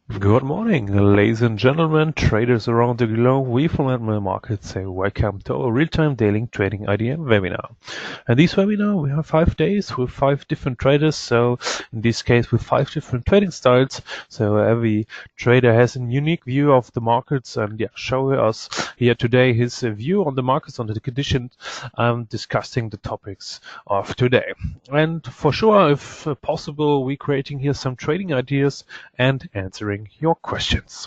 Good morning, ladies and gentlemen, traders around the globe. We from Admiral Markets say welcome to our real-time daily trading idea webinar. And this webinar, we have 5 days with 5 different traders. So in this case, with 5 different trading styles. So every trader has a unique view of the markets and show us here today his view on the markets, on the conditions, discussing the topics of today. And for sure, if possible, we're creating here some trading ideas and answering your questions.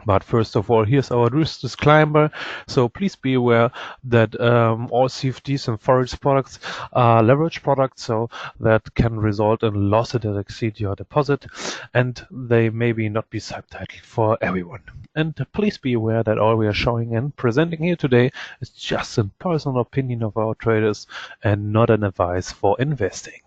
But first of all, here's our disclaimer. So please be aware that all CFDs and Forex products are leverage products, so that can result in losses that exceed your deposit, and they maybe not be subtitled for everyone. And please be aware that all we are showing and presenting here today is just a personal opinion of our traders and not an advice for investing.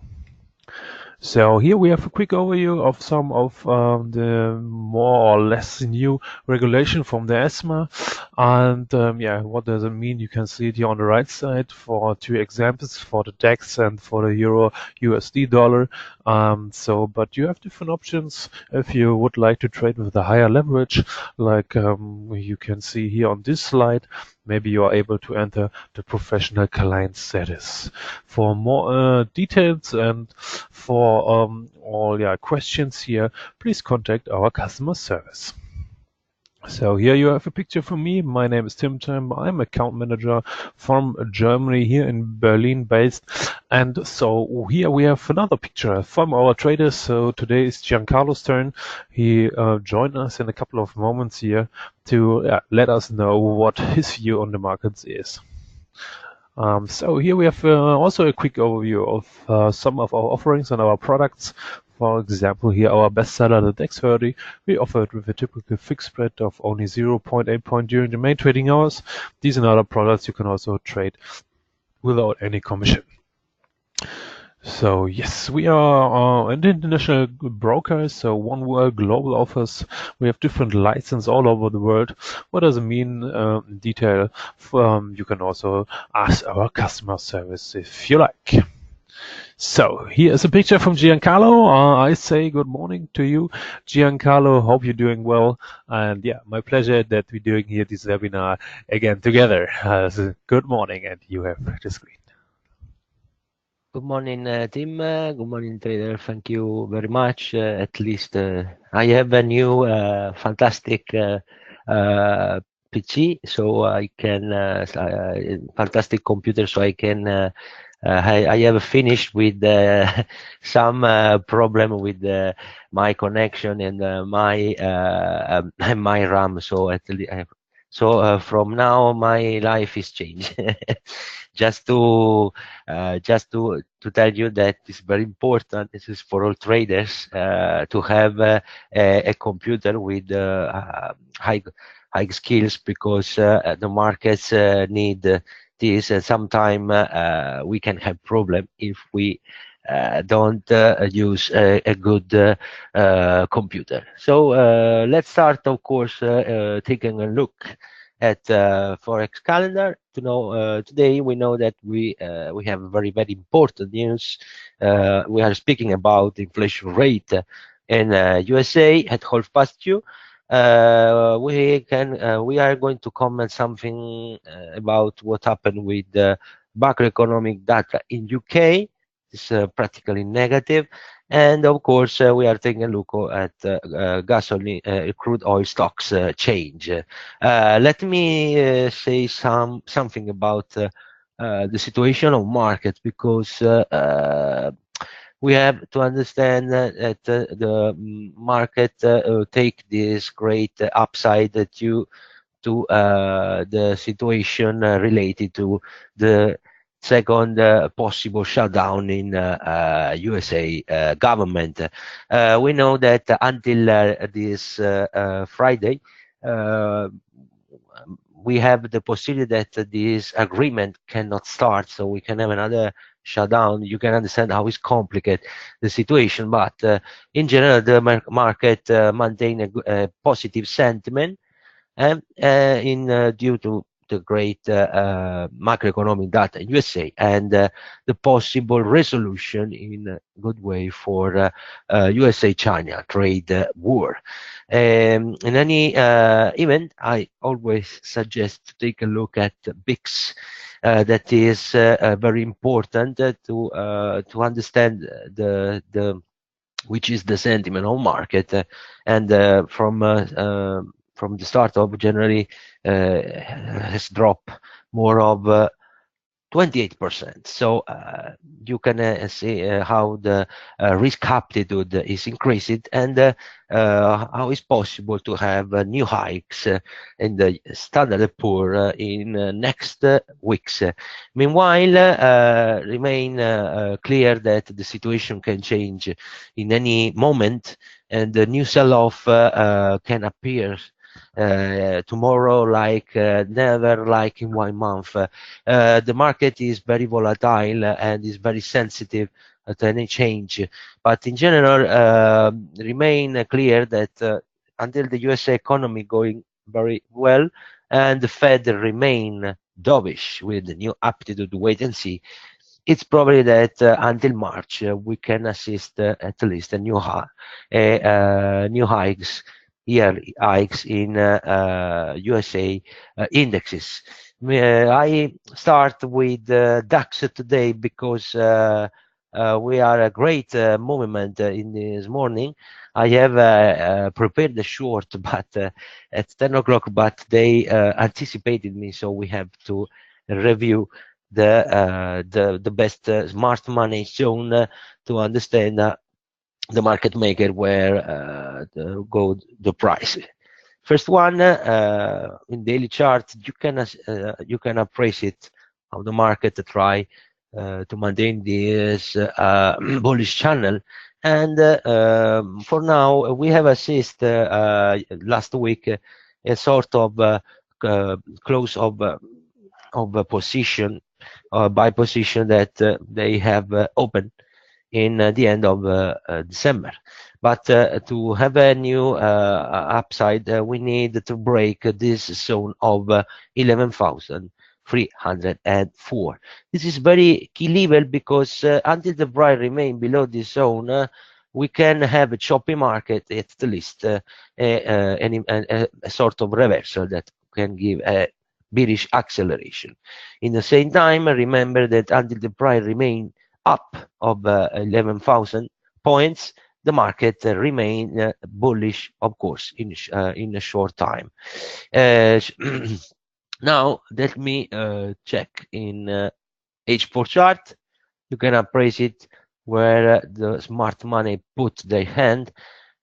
So here we have a quick overview of some of the more or less new regulation from the ESMA. And what does it mean? You can see it here on the right side for 2 examples, for the DAX and for the Euro USD dollar. But you have different options if you would like to trade with a higher leverage, like you can see here on this slide. Maybe you are able to enter the professional client status. For more details and for all questions here, please contact our customer service. So here you have a picture from me. My name is Tim. I'm account manager from Germany, here in Berlin based. And so here we have another picture from our traders. So today is Giancarlo's turn. He joined us in a couple of moments here to let us know what his view on the markets is. So here we have also a quick overview of some of our offerings and our products. For example, here our bestseller, the DAX30, we offer it with a typical fixed spread of only 0.8 point during the main trading hours. These and other products you can also trade without any commission. So yes, we are an international broker, so one world global offers. We have different licenses all over the world. What does it mean in detail? You can also ask our customer service if you like. So here is a picture from Giancarlo. I say good morning to you, Giancarlo. Hope you're doing well. And yeah, my pleasure that we're doing here this webinar again together. So good morning, and you have the screen. Good morning, Tim. Good morning, trader. Thank you very much. At least I have a new fantastic PC, so I can fantastic computer, so I can. I have finished with some problem with my connection and my RAM. So at least, from now my life is changed. just to tell you that it's very important. This is for all traders to have a computer with high skills, because the markets need this, and sometimes we can have problem if we don't use a good computer. So let's start, of course, taking a look at Forex calendar. To know today, we know that we have very important news. We are speaking about inflation rate in USA at 2. We are going to comment something about what happened with the macroeconomic data in UK. It's practically negative. And of course, we are taking a look at gasoline, crude oil stocks change. Let me say something about the situation of market, because we have to understand that the market take this great upside due to the situation related to the second possible shutdown in USA government. We know that until this Friday, we have the possibility that this agreement cannot start, so we can have another shutdown. You can understand how it's complicated, the situation, but in general, the market maintain a positive sentiment, and due to the great macroeconomic data in USA and the possible resolution in a good way for USA-China trade war. In any event, I always suggest to take a look at VIX. That is very important to understand the which is the sentiment on market, and from the start of January has dropped more of 28%. So you can see how the risk aptitude is increased, and how it's possible to have new hikes in the Standard & Poor in next weeks. Meanwhile, remain clear that the situation can change in any moment, and the new sell-off can appear tomorrow like never like in 1 month. The market is very volatile and is very sensitive to any change, but in general remain clear that until the US economy going very well and the Fed remain dovish with the new aptitude to wait and see, it's probably that until March we can assist at least a new new hikes, yearly hikes in USA indexes. I start with DAX today because we are a great movement in this morning. I have prepared the short, but at 10 o'clock, but they anticipated me, so we have to review the best smart money zone to understand the market maker where go the price. First one in daily chart, you can appreciate how the market try to maintain this bullish channel. And for now, we have assist last week a sort of close of a position buy position that they have opened in the end of December. But to have a new upside, we need to break this zone of 11,304. This is very key level because until the price remain below this zone, we can have a choppy market, at the least a sort of reversal that can give a bearish acceleration. In the same time, remember that until the price remain up of 11,000 points, the market remain bullish, of course, in a short time. Now let me check in H4 chart. You can appreciate where the smart money put their hand.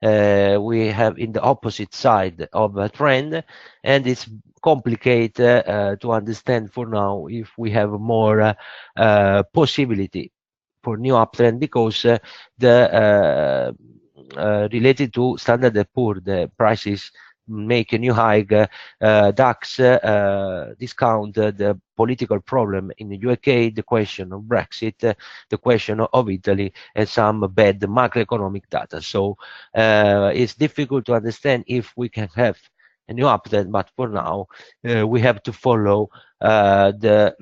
We have in the opposite side of a trend, and it's complicated to understand for now if we have more possibility for new uptrend, because the related to Standard & Poor, the prices make a new high. DAX discount the political problem in the UK, the question of Brexit, the question of Italy, and some bad macroeconomic data. So it's difficult to understand if we can have a new uptrend, but for now we have to follow the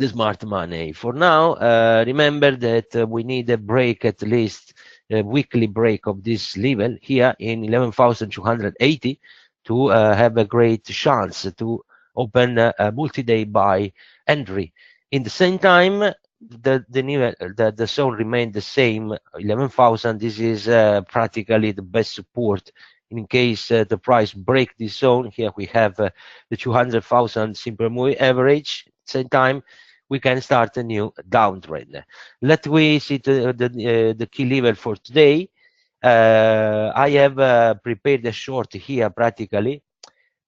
smart money. For now, remember that we need a break, at least a weekly break of this level here in 11,280 to have a great chance to open a multi-day buy entry. In the same time, the zone remained the same, 11,000. This is practically the best support in case the price break this zone. Here we have the 200,000 simple moving average. Same time, we can start a new downtrend. Let we see the key level for today. I have prepared a short here practically.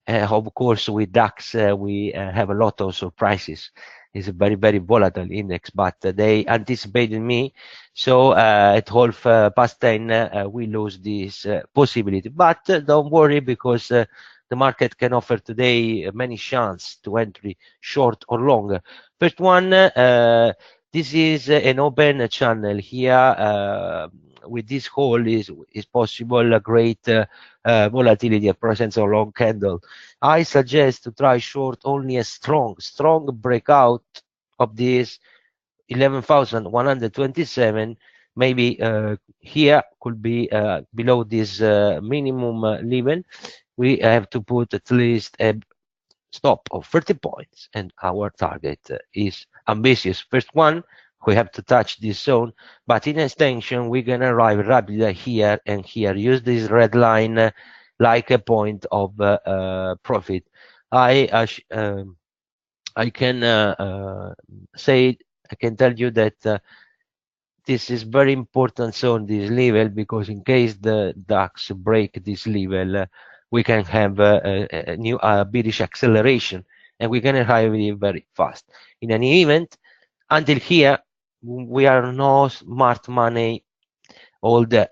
Of course, with DAX, we have a lot of surprises. It's a very, very volatile index, but they anticipated me. So at half past 10, we lose this possibility. But don't worry, because the market can offer today many chances to entry, short or long. First one, this This is an open channel here. With this hole is possible a great volatility, a presence of long candle. I suggest to try short only a strong breakout of this 11,127. Maybe here could be below this minimum level. We have to put at least a stop of 30 points, and our target is ambitious. First one, we have to touch this zone, but in extension we're gonna arrive rapidly here and here. Use this red line like a point of profit. I can say, I can tell you that this is very important zone, this level, because in case the DAX break this level, we can have a new bearish acceleration, and we can arrive very fast. In any event, until here, we are no smart money, all the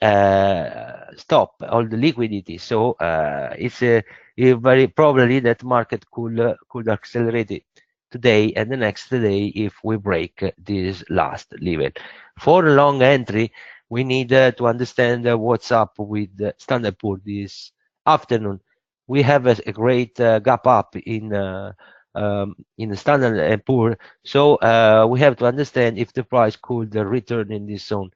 stop, all the liquidity. So it's very probably that market could accelerate it today and the next day if we break this last level. For long entry, we need to understand what's up with Standard Poor this afternoon. We have a great gap up in the Standard Poor, so we have to understand if the price could return in this zone.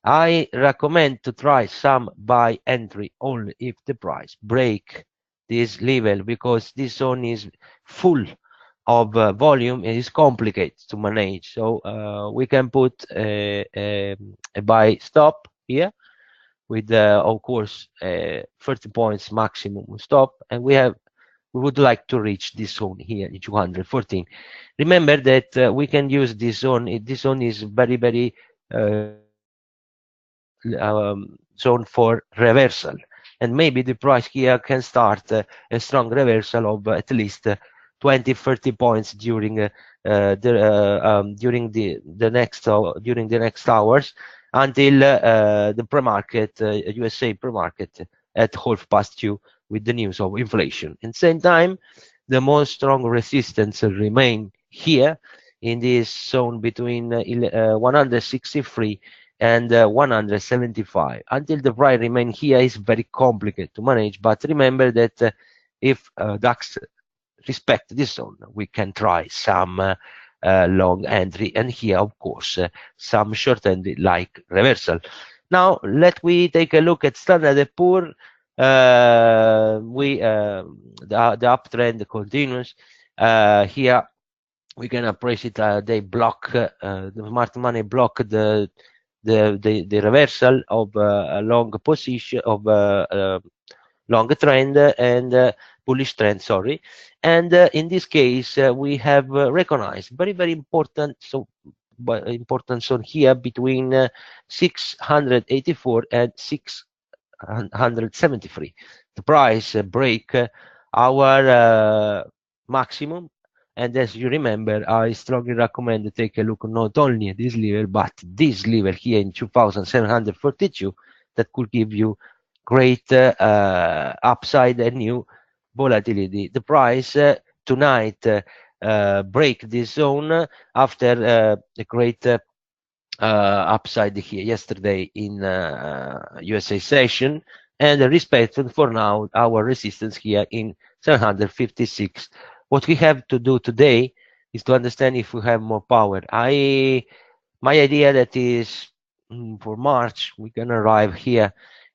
I recommend to try some buy entry only if the price break this level, because this zone is full of volume. It is complicated to manage. So we can put a buy stop here with of course 30 points maximum stop, and we would like to reach this zone here in 214. Remember that we can use this zone. This zone is very zone for reversal, and maybe the price here can start a strong reversal of at least 20-30 points during the next hours, until the pre-market, USA pre-market at 2:30 with the news of inflation. At the same time, the most strong resistance remain here in this zone between 163 and 175. Until the price remain here is very complicated to manage, but remember that if DAX respect this zone, we can try some long entry, and here of course some short entry like reversal. Now let we take a look at Standard & Poor. The uptrend continues. Here we can appreciate they block the smart money block the reversal of a long position of long trend and bullish trend, sorry. And in this case we have recognized very important important zone here between 684 and 673. The price break our maximum. And as you remember, I strongly recommend to take a look not only at this level, but this level here in 2,742, that could give you great upside and new volatility. The price tonight break this zone after a great upside here yesterday in USA session, and respect for now our resistance here in 756. What we have to do today is to understand if we have more power. My idea that is for March we can arrive here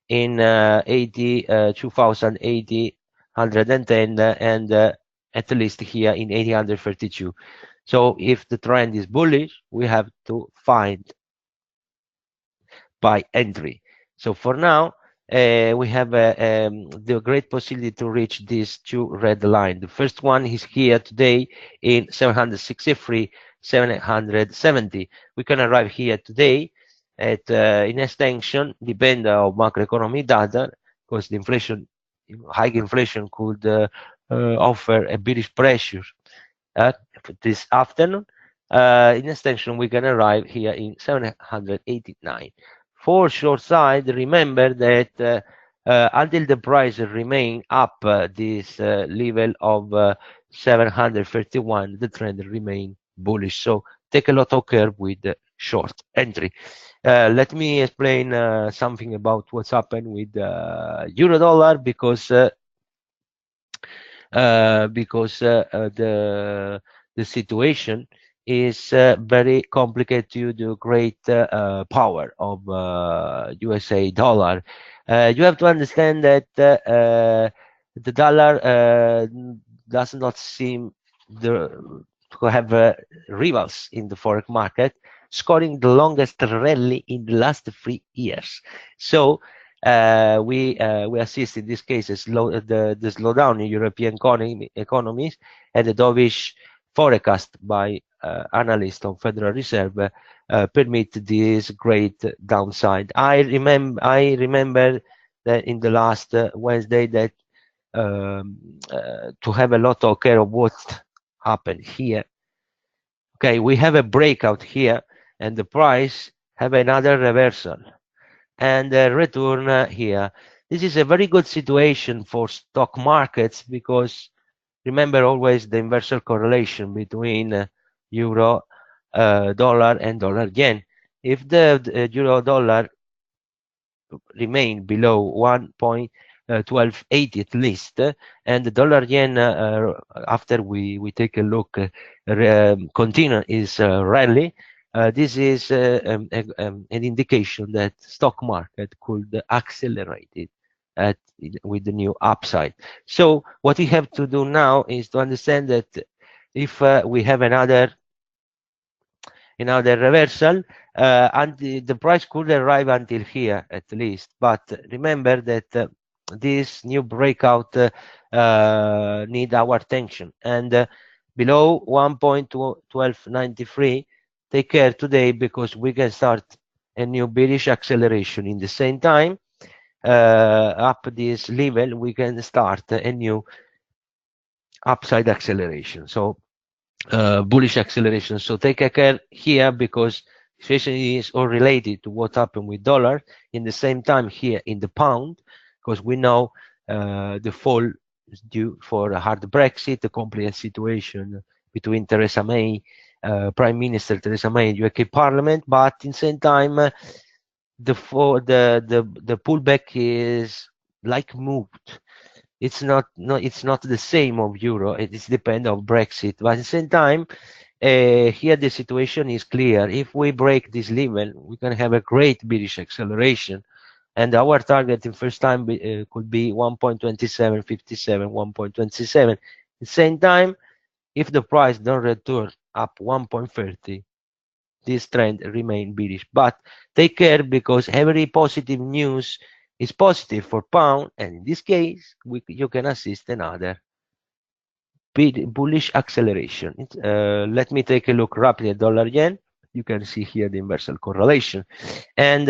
in 2,080, and at least here in 832. So if the trend is bullish, we have to find buy entry. So for now, we have the great possibility to reach these two red lines. The first one is here today in 763, 770. We can arrive here today at in extension, depending on macroeconomic data, because the inflation, high inflation could offer a bearish pressure this afternoon. In extension, we can arrive here in 789. For short side, remember that until the price remain up this level of 731, the trend remain bullish. So take a lot of care with the short entry. Let me explain something about what's happened with euro dollar, because the situation is very complicated due to great power of USA dollar. You have to understand that the dollar does not seem to have rivals in the forex market, scoring the longest rally in the last 3 years. So we assist in this case the slowdown in European economies, and the dovish forecast by analysts on Federal Reserve permit this great downside. I remember that in the last Wednesday that to have a lot of care of what happened here. Okay, we have a breakout here, and the price have another reversal and a return here. This is a very good situation for stock markets, because remember always the inverse correlation between euro dollar and dollar yen. If the euro dollar remain below 1.1280 at least, and the dollar yen after we take a look continue is rally, this is an indication that stock market could accelerate it with the new upside. So what we have to do now is to understand that if we have another reversal, and the price could arrive until here at least. But remember that this new breakout need our attention, and below 1.1293, take care today, because we can start a new bearish acceleration. In the same time, up this level we can start a new upside acceleration. So bullish acceleration. So take a care here, because situation is all related to what happened with dollar. In the same time here in the pound, because we know the fall is due for a hard Brexit, the complicated situation between Theresa May, Prime Minister Theresa May, and UK Parliament. But in the same time, the pullback is like moved. It's not the same of euro. It is depend on Brexit. But at the same time, here the situation is clear. If we break this level, we can have a great bearish acceleration, and our target in first time could be 1.2757, 1.27. At the same time, if the price don't return up 1.30, this trend remain bearish. But take care, because every positive news is positive for pound, and in this case you can assist another bullish acceleration. Let me take a look rapidly at dollar yen. You can see here the inverse correlation, and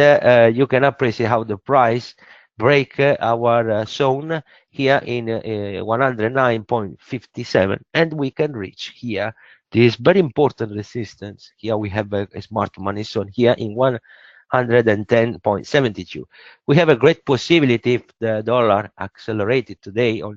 you can appreciate how the price break our zone here in 109.57, and we can reach here this very important resistance. Here we have a smart money zone here in 110.72. We have a great possibility, if the dollar accelerated today or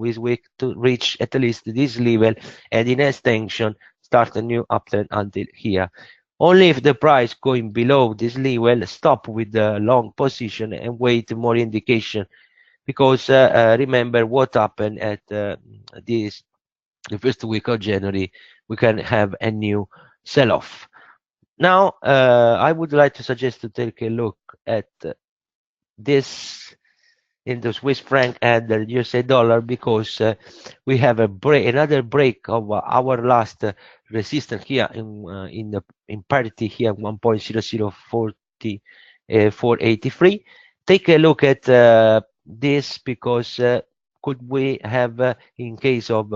this week, to reach at least this level, and in extension start a new uptrend until here. Only if the price going below this level, stop with the long position and wait more indication, because remember what happened at the first week of January. We can have a new sell-off. Now I would like to suggest to take a look at this in the Swiss franc and the USA dollar, because we have another break of our last resistance here in parity here, 1.0048483. Take a look at this, because could we have in case of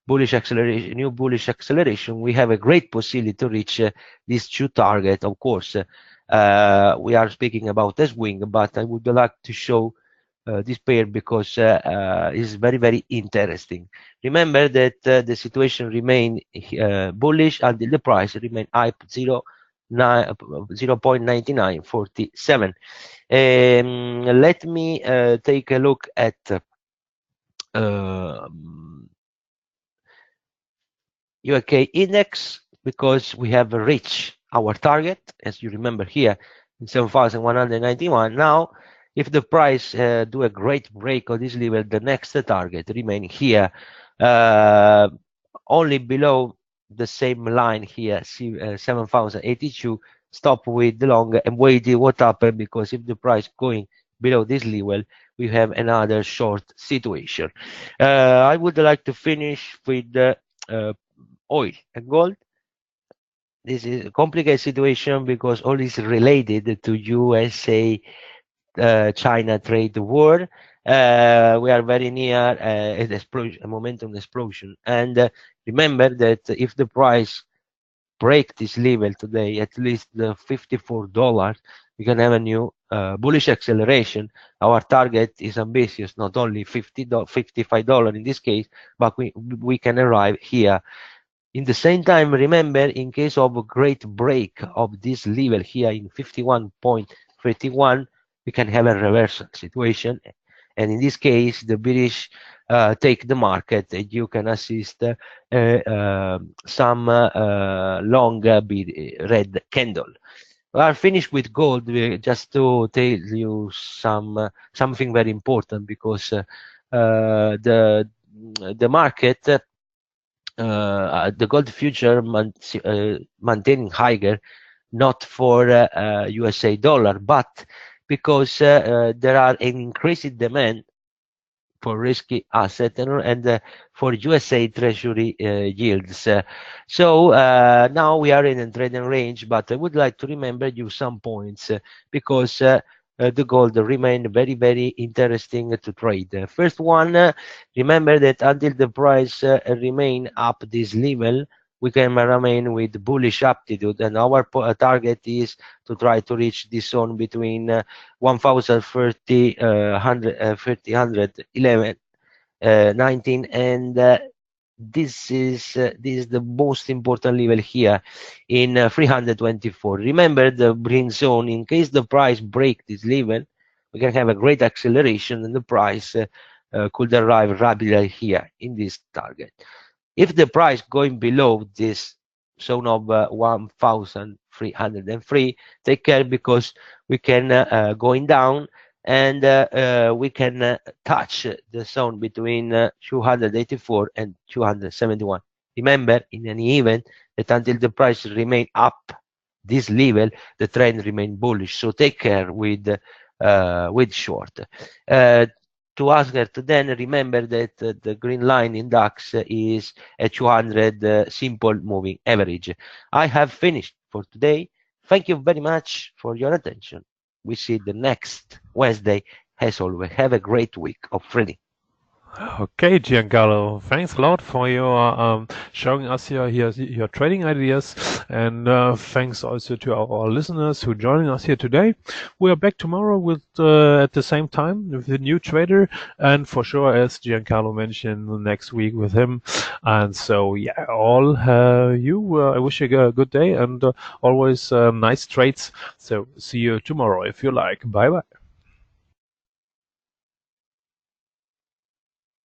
bullish acceleration, new bullish acceleration, we have a great possibility to reach these two targets. Of course, we are speaking about a swing, but I would like to show this pair, because it's very, very interesting. Remember that the situation remain bullish until the price remain up 0.9947. Let me take a look at UK index because we have reached our target, as you remember here, in 7,191. Now, if the price do a great break of this level, the next target remain here, only below the same line here, 7,082. Stop with the long and wait what happened, because if the price going below this level, we have another short situation. I would like to finish with oil and gold. This is a complicated situation because all is related to USA China trade war. We are very near an explosion, a momentum explosion. And remember that if the price break this level today, at least the $54, we can have a new bullish acceleration. Our target is ambitious, not only $55 in this case, but we can arrive here. In the same time, remember, in case of a great break of this level here in 51.31, we can have a reversal situation. And in this case, the bearish take the market, and you can assist some long red candle. We are finished with gold. Just to tell you something very important, because the market, the gold future maintaining higher, not for USA dollar, but because there are an increased demand for risky asset and for USA Treasury yields. So now we are in a trading range, but I would like to remember you some points because the gold remain very, very interesting to trade. First one, remember that until the price remain up this level, we can remain with bullish aptitude, and our target is to try to reach this zone between 1,030, 1,11, 19, and this is the most important level here in 324. Remember the green zone. In case the price break this level, we can have a great acceleration, and the price could arrive rapidly here in this target. If the price going below this zone of 1,303, take care, because we can going down, and we can touch the zone between 284 and 271. Remember, in any event, that until the price remain up this level, the trend remain bullish. So take care with short. To answer to then, remember that the green line in DAX is a 200 simple moving average. I have finished for today. Thank you very much for your attention. We see the next Wednesday. As always, have a great week of trading. Okay, Giancarlo, thanks a lot for your showing us your trading ideas, and thanks also to our listeners who joining us here today. We are back tomorrow with at the same time with a new trader, and for sure, as Giancarlo mentioned, next week with him. And so, yeah, all I wish you a good day and always nice trades. So see you tomorrow if you like. Bye bye.